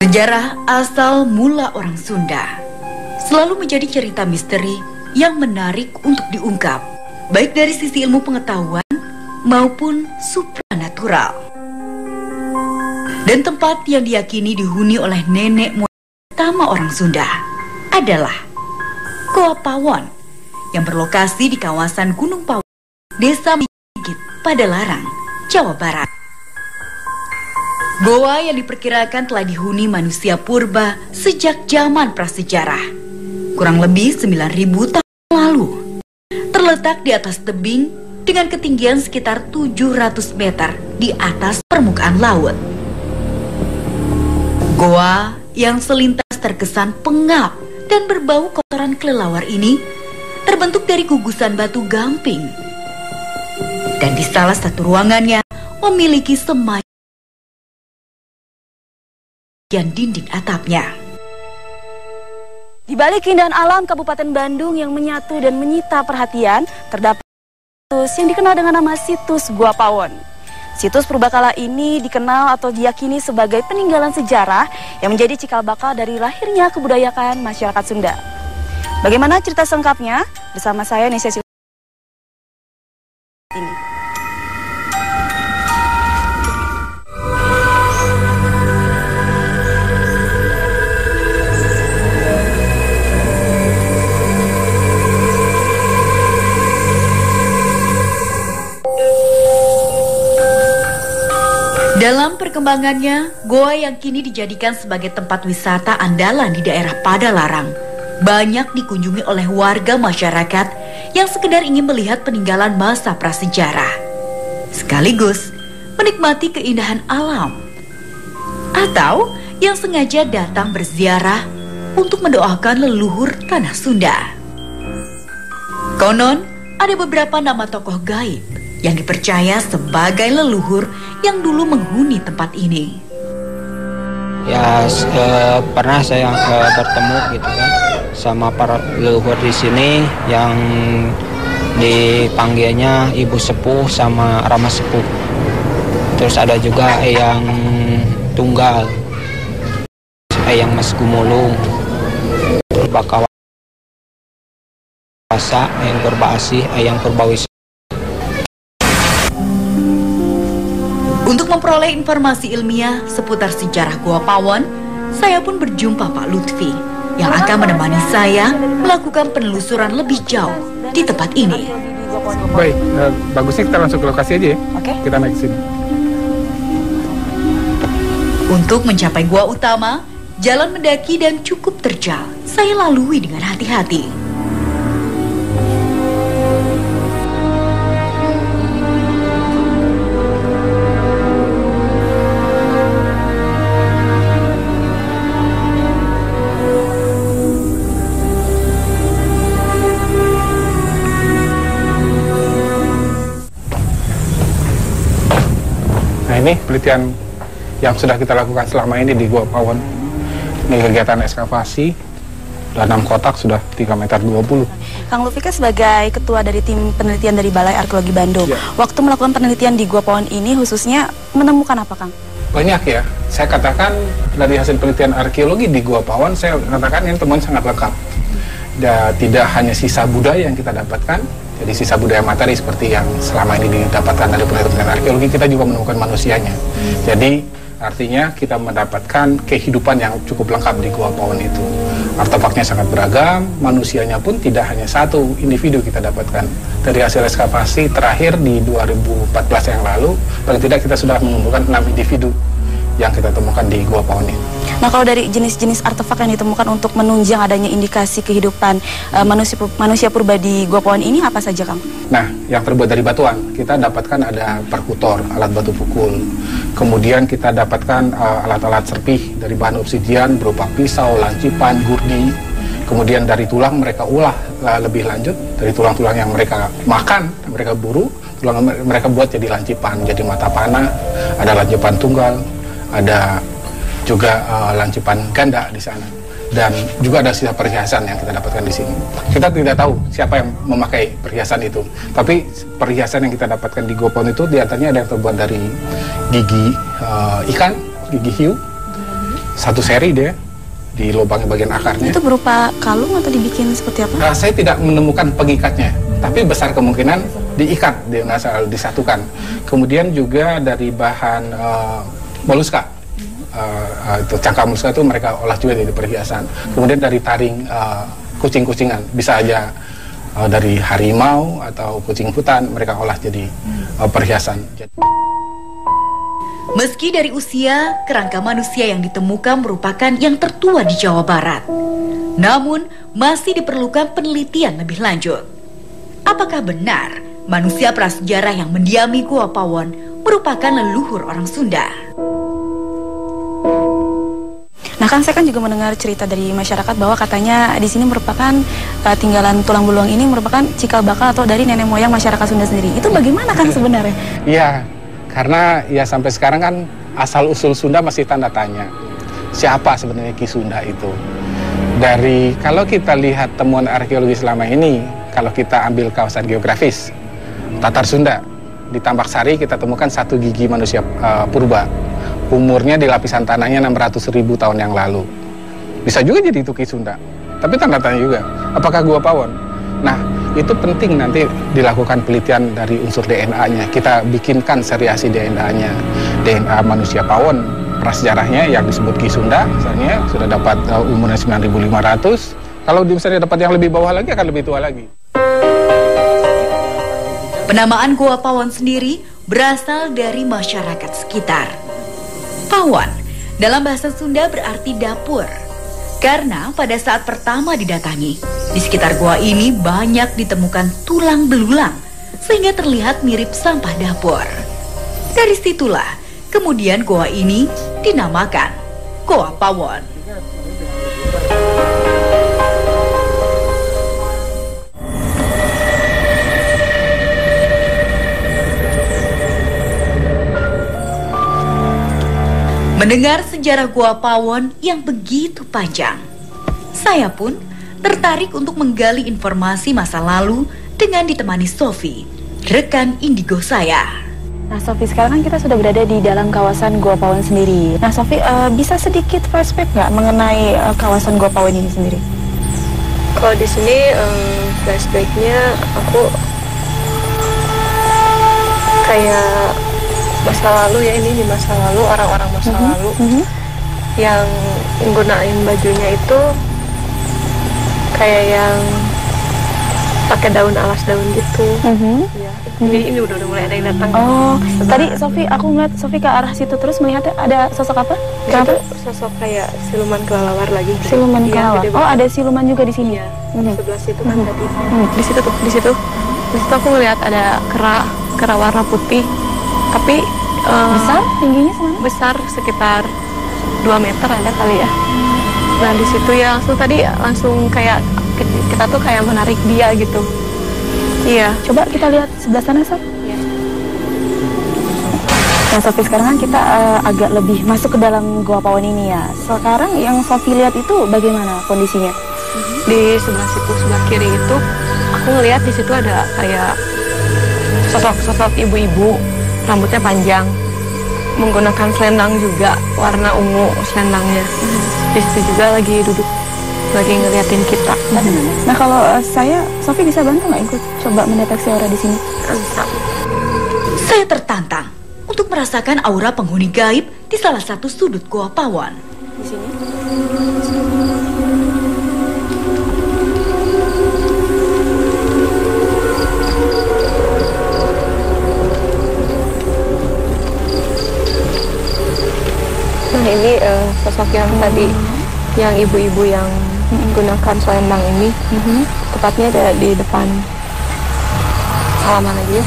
Sejarah asal mula orang Sunda selalu menjadi cerita misteri yang menarik untuk diungkap, baik dari sisi ilmu pengetahuan maupun supranatural. Dan tempat yang diyakini dihuni oleh nenek moyang pertama orang Sunda adalah Goa Pawon yang berlokasi di kawasan Gunung Pawon, Desa Migit, Padalarang, Jawa Barat. Goa yang diperkirakan telah dihuni manusia purba sejak zaman prasejarah, kurang lebih 9.000 tahun lalu. Terletak di atas tebing dengan ketinggian sekitar 700 meter di atas permukaan laut. Goa yang selintas terkesan pengap dan berbau kotoran kelelawar ini terbentuk dari gugusan batu gamping. Dan di salah satu ruangannya memiliki semacam dinding atapnya. Di balik keindahan alam Kabupaten Bandung yang menyatu dan menyita perhatian, terdapat situs yang dikenal dengan nama Situs Goa Pawon. Situs purbakala ini dikenal atau diyakini sebagai peninggalan sejarah yang menjadi cikal bakal dari lahirnya kebudayaan masyarakat Sunda. Bagaimana cerita selengkapnya? Bersama saya Nesya Silvia ini. Dalam perkembangannya, goa yang kini dijadikan sebagai tempat wisata andalan di daerah Padalarang banyak dikunjungi oleh warga masyarakat yang sekedar ingin melihat peninggalan masa prasejarah, sekaligus menikmati keindahan alam, atau yang sengaja datang berziarah untuk mendoakan leluhur tanah Sunda. Konon, ada beberapa nama tokoh gaib yang dipercaya sebagai leluhur yang dulu menghuni tempat ini. Ya, pernah saya bertemu gitu kan sama para leluhur di sini yang dipanggilnya Ibu Sepuh sama Rama Sepuh. Terus ada juga Eyang Tunggal, Eyang Mas Gumulung, Purbakawasa, Eyang Purbaasih, Eyang Purbawis. Untuk memperoleh informasi ilmiah seputar sejarah Goa Pawon, saya pun berjumpa Pak Lutfi yang akan menemani saya melakukan penelusuran lebih jauh di tempat ini. Baik, bagusnya kita langsung ke lokasi aja ya. Oke. Kita naik ke sini. Untuk mencapai gua utama, jalan mendaki dan cukup terjal. Saya lalui dengan hati-hati. Ini penelitian yang sudah kita lakukan selama ini di Goa Pawon. Ini kegiatan ekskavasi, sudah 6 kotak, sudah 3,20 meter. Kang Lufika sebagai ketua dari tim penelitian dari Balai Arkeologi Bandung, waktu melakukan penelitian di Goa Pawon ini khususnya menemukan apa, Kang? Banyak ya, saya katakan dari hasil penelitian arkeologi di Goa Pawon, saya katakan ini temuan sangat lengkap. Dan tidak hanya sisa budaya yang kita dapatkan, jadi sisa budaya materi seperti yang selama ini didapatkan dari penelitian arkeologi, kita juga menemukan manusianya. Jadi artinya kita mendapatkan kehidupan yang cukup lengkap di Goa Pawon itu. Artefaknya sangat beragam, manusianya pun tidak hanya satu individu kita dapatkan. Dari hasil ekskavasi terakhir di 2014 yang lalu, paling tidak kita sudah mengumpulkan 6 individu yang kita temukan di Goa Pawon ini. Nah, kalau dari jenis-jenis artefak yang ditemukan untuk menunjang adanya indikasi kehidupan manusia purba di Goa Pawon ini apa saja, Kang? Nah, yang terbuat dari batuan, kita dapatkan ada perkutor, alat batu pukul. Kemudian kita dapatkan alat-alat serpih dari bahan obsidian berupa pisau, lancipan, gurdi. Kemudian dari tulang mereka ulah lebih lanjut, dari tulang-tulang yang mereka makan, mereka buru, tulang mereka buat jadi lancipan, jadi mata panah, ada lancipan tunggal, ada juga lancipan ganda di sana, dan juga ada sisa perhiasan yang kita dapatkan di sini. Kita tidak tahu siapa yang memakai perhiasan itu, tapi perhiasan yang kita dapatkan di Goa Pawon itu diantaranya ada yang terbuat dari gigi ikan, gigi hiu, satu seri dia di lubang bagian akarnya. Itu berupa kalung atau dibikin seperti apa? Nah, saya tidak menemukan pengikatnya, tapi besar kemungkinan diikat, disatukan. Kemudian juga dari bahan moluska, itu cangkang moluska itu mereka olah juga jadi perhiasan. Kemudian dari taring kucing-kucingan, bisa aja dari harimau atau kucing hutan mereka olah jadi perhiasan. Meski dari usia, kerangka manusia yang ditemukan merupakan yang tertua di Jawa Barat. Namun, masih diperlukan penelitian lebih lanjut. Apakah benar manusia prasejarah yang mendiami Gua Pawon merupakan leluhur orang Sunda? Nah kan saya kan juga mendengar cerita dari masyarakat bahwa katanya di sini merupakan tinggalan tulang belulang ini merupakan cikal bakal atau dari nenek moyang masyarakat Sunda sendiri. Itu bagaimana kan sebenarnya? Iya, karena ya sampai sekarang kan asal-usul Sunda masih tanda tanya. Siapa sebenarnya Ki Sunda itu? Dari kalau kita lihat temuan arkeologi selama ini, kalau kita ambil kawasan geografis, Tatar Sunda, di Tambak Sari kita temukan satu gigi manusia purba. Umurnya di lapisan tanahnya 600.000 tahun yang lalu. Bisa juga jadi itu Ki Sunda. Tapi tanda tanya juga, apakah Gua Pawon? Nah, itu penting nanti dilakukan penelitian dari unsur DNA-nya. Kita bikinkan seriasi DNA-nya. DNA manusia Pawon, prasejarahnya yang disebut Ki Sunda, misalnya sudah dapat umurnya 9.500. Kalau misalnya dapat yang lebih bawah lagi, akan lebih tua lagi. Penamaan Gua Pawon sendiri berasal dari masyarakat sekitar. Pawon dalam bahasa Sunda berarti dapur. Karena pada saat pertama didatangi, di sekitar gua ini banyak ditemukan tulang belulang sehingga terlihat mirip sampah dapur. Dari situlah kemudian gua ini dinamakan Gua Pawon. Mendengar sejarah Gua Pawon yang begitu panjang, saya pun tertarik untuk menggali informasi masa lalu dengan ditemani Sofi, rekan indigo saya. Nah Sofi, sekarang kan kita sudah berada di dalam kawasan Gua Pawon sendiri. Nah Sofi, bisa sedikit flashback nggak mengenai kawasan Gua Pawon ini sendiri? Kalau di sini flashbacknya aku kayak masa lalu ya, ini di masa lalu, orang-orang masa lalu yang menggunakan bajunya itu kayak yang pakai daun alas daun gitu. Ya. Ini udah mulai ada yang datang. Oh, tadi Sofi, aku ngeliat Sofi ke arah situ terus melihat ada sosok apa? Itu sosok kayak siluman kelelawar lagi. Siluman kelelawar. Oh, ada siluman juga di sini. Ya. Sebelah situ kan tadi. Di situ tuh, di situ aku ngeliat ada kera warna putih. Tapi besar, tingginya semana? Besar, sekitar 2 meter ada kali ya. Nah di situ ya langsung kayak kita tuh kayak menarik dia gitu. Iya. Coba kita lihat sebelah sana, Sof. Iya. Nah Sofi, sekarang kan kita agak lebih masuk ke dalam Gua Pawon ini ya. Sekarang yang Sofi lihat itu bagaimana kondisinya? Di sebelah situ, sebelah kiri itu aku ngelihat di situ ada kayak sosok ibu-ibu. Rambutnya panjang, menggunakan selendang juga, warna ungu selendangnya. Di situ juga lagi duduk, lagi ngeliatin kita. Nah kalau Sofi bisa bantu nggak ikut coba mendeteksi aura di sini? Bisa. Saya tertantang untuk merasakan aura penghuni gaib di salah satu sudut Gua Pawon. Di sini. Nah ini sosok yang tadi, yang ibu-ibu yang menggunakan selendang ini, tepatnya ada di depan. Salaman aja ya.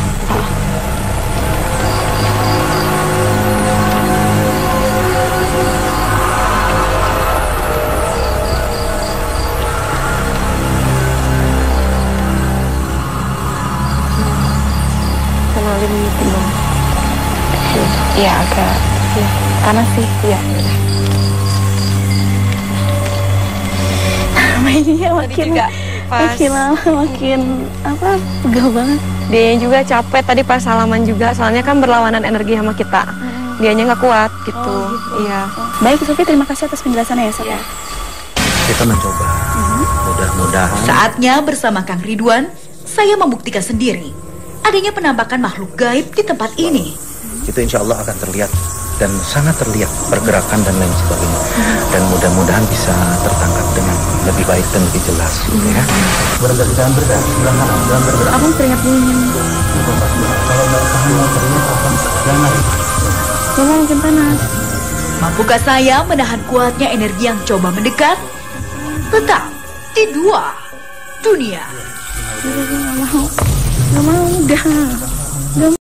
Kenalin timbang. Iya agak panas sih. Iya. Mainnya makin apa, pegal banget. Dia juga capek tadi pas salaman juga, soalnya kan berlawanan energi sama kita. dianya nggak kuat gitu. Iya. Baik Sofi, terima kasih atas penjelasannya ya Sof. Kita mencoba. Mudah-mudahan. Saatnya bersama Kang Ridwan, saya membuktikan sendiri adanya penampakan makhluk gaib di tempat ini. Itu insya Allah akan terlihat dan sangat terlihat pergerakan dan lain sebagainya. Dan mudah-mudahan bisa tertangkap dengan lebih baik dan lebih jelas. Ya. Jangan bergerak. Abang teringat dingin. Kalau nggak tahan mau terlihat jangan. Mama mungkin panas. Mampukah saya menahan kuatnya energi yang coba mendekat? Tetap di dua dunia. Gak mau, udah.